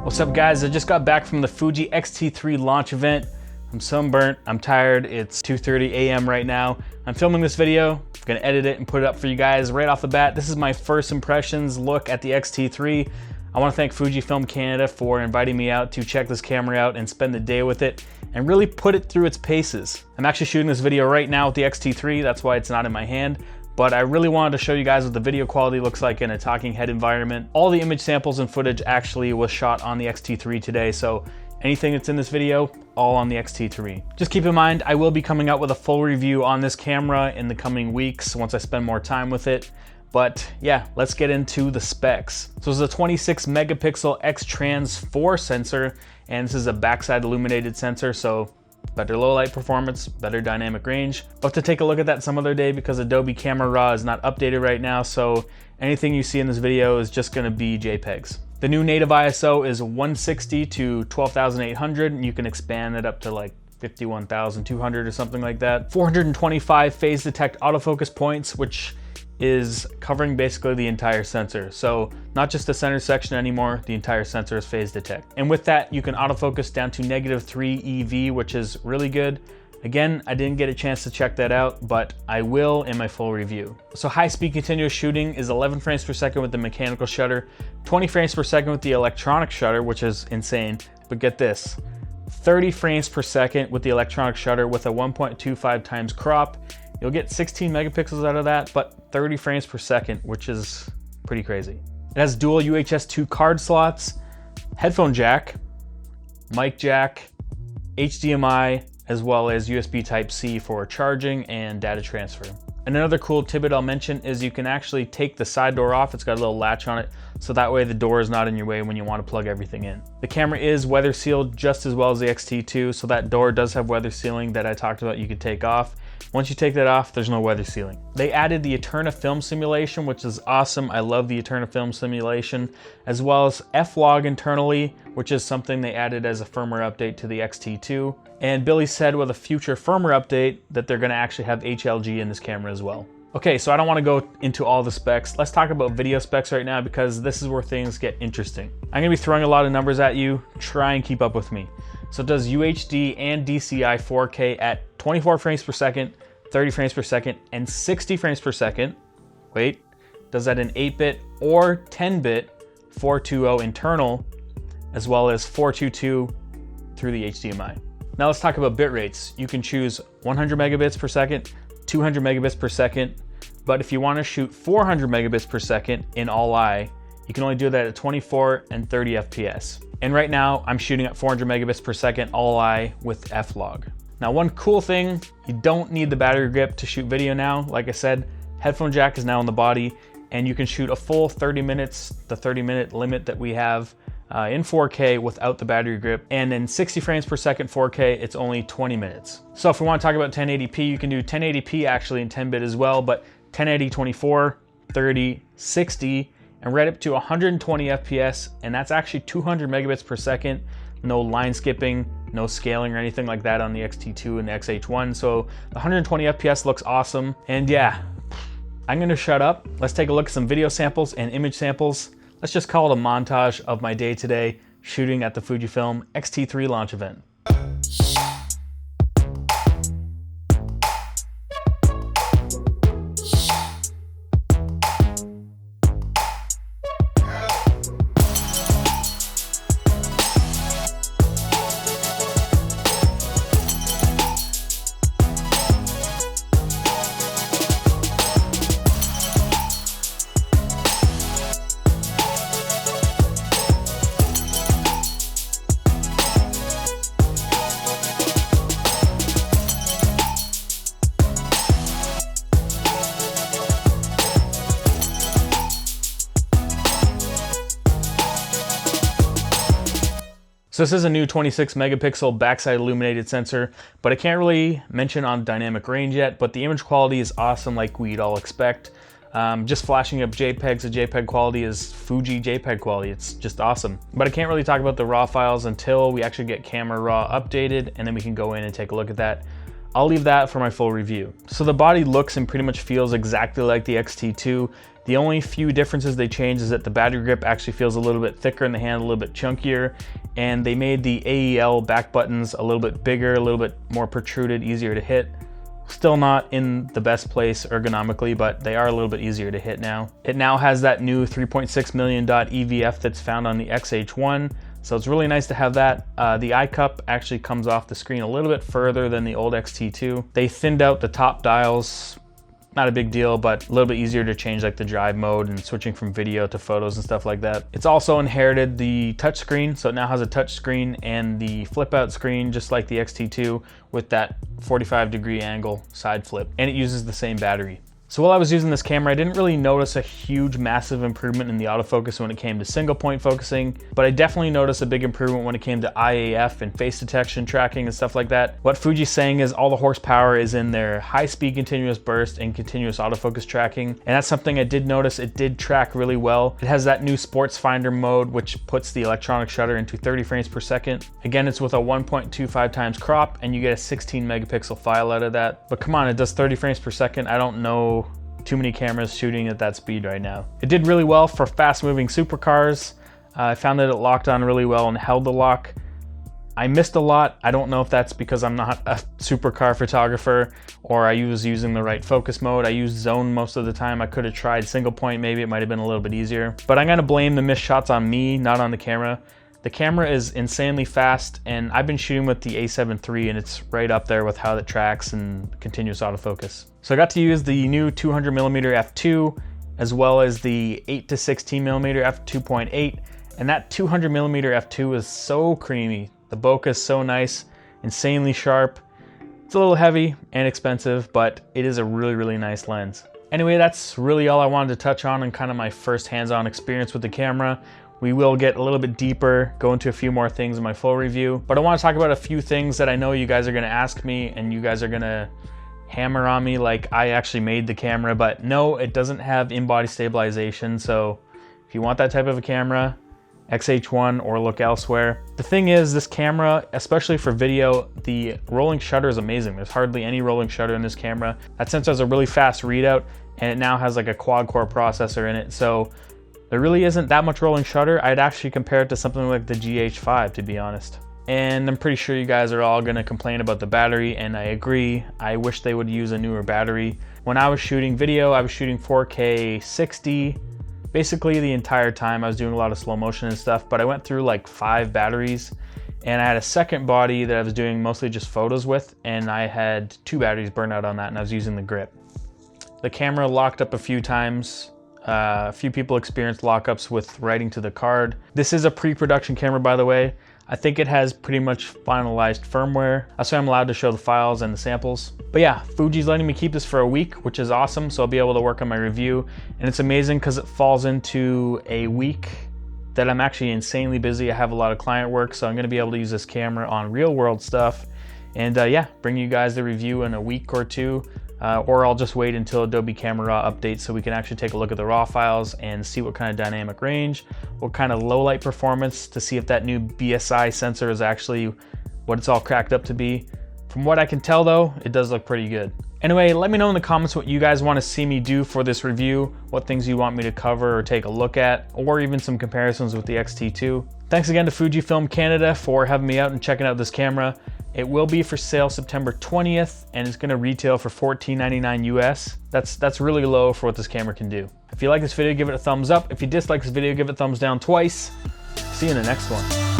What's up guys, I just got back from the Fuji X-T3 launch event. I'm sunburnt, I'm tired, it's 2:30 a.m. right now. I'm filming this video, I'm gonna edit it and put it up for you guys right off the bat. This is my first impressions look at the X-T3. I wanna thank Fujifilm Canada for inviting me out to check this camera out and spend the day with it and really put it through its paces. I'm actually shooting this video right now with the X-T3, that's why it's not in my hand. But I really wanted to show you guys what the video quality looks like in a talking head environment. All the image samples and footage actually was shot on the X-T3 today, so anything that's in this video, all on the X-T3. Just keep in mind, I will be coming out with a full review on this camera in the coming weeks once I spend more time with it. But yeah, let's get into the specs. So it's a 26 megapixel X-Trans 4 sensor, and this is a backside illuminated sensor, so better low light performance, better dynamic range. We'll have to take a look at that some other day because Adobe Camera Raw is not updated right now, so anything you see in this video is just gonna be JPEGs. The new native ISO is 160 to 12,800, and you can expand it up to like 51,200 or something like that. 425 phase detect autofocus points, which is covering basically the entire sensor. So not just the center section anymore, the entire sensor is phase detect. And with that, you can autofocus down to -3 EV, which is really good. Again, I didn't get a chance to check that out, but I will in my full review. So high-speed continuous shooting is 11 frames per second with the mechanical shutter, 20 frames per second with the electronic shutter, which is insane. But get this, 30 frames per second with the electronic shutter with a 1.25 times crop. You'll get 16 megapixels out of that, but 30 frames per second, which is pretty crazy. It has dual UHS 2 card slots, headphone jack, mic jack, HDMI, as well as USB Type-C for charging and data transfer. And another cool tidbit I'll mention is you can actually take the side door off. It's got a little latch on it, so that way the door is not in your way when you want to plug everything in. The camera is weather sealed just as well as the X-T2, so that door does have weather sealing that I talked about you could take off. Once you take that off, there's no weather sealing. They added the Eterna film simulation, which is awesome. I love the Eterna film simulation, as well as F-Log internally, which is something they added as a firmware update to the X-T2. And Billy said with a future firmware update that they're gonna actually have HLG in this camera as well. Okay, so I don't wanna go into all the specs. Let's talk about video specs right now because this is where things get interesting. I'm gonna be throwing a lot of numbers at you. Try and keep up with me. So it does UHD and DCI 4K at 24 frames per second, 30 frames per second, and 60 frames per second. Wait, does that in 8-bit or 10-bit 420 internal, as well as 422 through the HDMI. Now let's talk about bit rates. You can choose 100 megabits per second, 200 megabits per second, but if you want to shoot 400 megabits per second in all-I, you can only do that at 24 and 30 FPS. And right now I'm shooting at 400 megabits per second all-I with F-Log. Now one cool thing, you don't need the battery grip to shoot video now. Like I said, headphone jack is now on the body and you can shoot a full 30 minutes, the 30-minute limit that we have in 4K without the battery grip. And in 60 frames per second 4K, it's only 20 minutes. So if we want to talk about 1080p, you can do 1080p actually in 10-bit as well, but 1080 24, 30, 60, and right up to 120 FPS, and that's actually 200 megabits per second. No line skipping, no scaling or anything like that on the X-T2 and the X-H1. So the 120 FPS looks awesome. And yeah, I'm gonna shut up. Let's take a look at some video samples and image samples. Let's just call it a montage of my day today shooting at the Fujifilm X-T3 launch event. So this is a new 26 megapixel backside illuminated sensor, but I can't really mention on dynamic range yet, but the image quality is awesome like we'd all expect. Just flashing up JPEGs, the JPEG quality is Fuji JPEG quality. It's just awesome. But I can't really talk about the raw files until we actually get Camera Raw updated, and then we can go in and take a look at that. I'll leave that for my full review. So the body looks and pretty much feels exactly like the X-T2. The only few differences they changed is that the battery grip actually feels a little bit thicker and the hand a little bit chunkier, and they made the AEL back buttons a little bit bigger, a little bit more protruded, easier to hit. Still not in the best place ergonomically, but they are a little bit easier to hit now. It now has that new 3.6 million dot EVF that's found on the XH1, so it's really nice to have that. The eye cup actually comes off the screen a little bit further than the old X-T2. They thinned out the top dials. Not a big deal, but a little bit easier to change like the drive mode and switching from video to photos and stuff like that. It's also inherited the touch screen, so it now has a touch screen and the flip out screen just like the X-T2 with that 45-degree angle side flip, and it uses the same battery. So while I was using this camera, I didn't really notice a huge massive improvement in the autofocus when it came to single point focusing, but I definitely noticed a big improvement when it came to IAF and face detection tracking and stuff like that. What Fuji's saying is all the horsepower is in their high speed continuous burst and continuous autofocus tracking, and that's something I did notice. It did track really well. It has that new sports finder mode, which puts the electronic shutter into 30 frames per second. Again, it's with a 1.25 times crop, and you get a 16 megapixel file out of that. But come on, it does 30 frames per second. I don't know too many cameras shooting at that speed right now. It did really well for fast moving supercars. I found that it locked on really well and held the lock. I missed a lot. I don't know if that's because I'm not a supercar photographer or I was using the right focus mode. I used zone most of the time. I could have tried single point, maybe it might have been a little bit easier. But I'm gonna blame the missed shots on me, not on the camera. The camera is insanely fast, and I've been shooting with the A7 III, and it's right up there with how it tracks and continuous autofocus. So I got to use the new 200mm f2 as well as the 8 to 16mm f2.8, and that 200mm f2 is so creamy. The bokeh is so nice, insanely sharp. It's a little heavy and expensive, but it is a really, really nice lens. Anyway, that's really all I wanted to touch on and kind of my first hands-on experience with the camera. We will get a little bit deeper, go into a few more things in my full review, but I want to talk about a few things that I know you guys are going to ask me and you guys are going to hammer on me like I actually made the camera, but no, it doesn't have in-body stabilization. So if you want that type of a camera, XH1 or look elsewhere. The thing is, this camera, especially for video, the rolling shutter is amazing. There's hardly any rolling shutter in this camera. That sensor has a really fast readout, and it now has like a quad-core processor in it. So there really isn't that much rolling shutter. I'd actually compare it to something like the GH5, to be honest. And I'm pretty sure you guys are all gonna complain about the battery, and I agree. I wish they would use a newer battery. When I was shooting video, I was shooting 4K 60, basically the entire time. I was doing a lot of slow motion and stuff, but I went through like 5 batteries, and I had a second body that I was doing mostly just photos with, and I had 2 batteries burned out on that, and I was using the grip. The camera locked up a few times. A few people experienced lockups with writing to the card. This is a pre-production camera, by the way. I think it has pretty much finalized firmware. That's why I'm allowed to show the files and the samples. But yeah, Fuji's letting me keep this for a week, which is awesome. So I'll be able to work on my review. And it's amazing because it falls into a week that I'm actually insanely busy. I have a lot of client work, so I'm gonna be able to use this camera on real world stuff. And yeah, bring you guys the review in a week or two. Or I'll just wait until Adobe Camera Raw updates so we can actually take a look at the raw files and see what kind of dynamic range, what kind of low light performance, to see if that new BSI sensor is actually what it's all cracked up to be. From what I can tell though, it does look pretty good. Anyway, let me know in the comments what you guys want to see me do for this review, what things you want me to cover or take a look at, or even some comparisons with the X-T2. Thanks again to Fujifilm Canada for having me out and checking out this camera. It will be for sale September 20th, and it's gonna retail for $14.99 US. That's really low for what this camera can do. If you like this video, give it a thumbs up. If you dislike this video, give it a thumbs down twice. See you in the next one.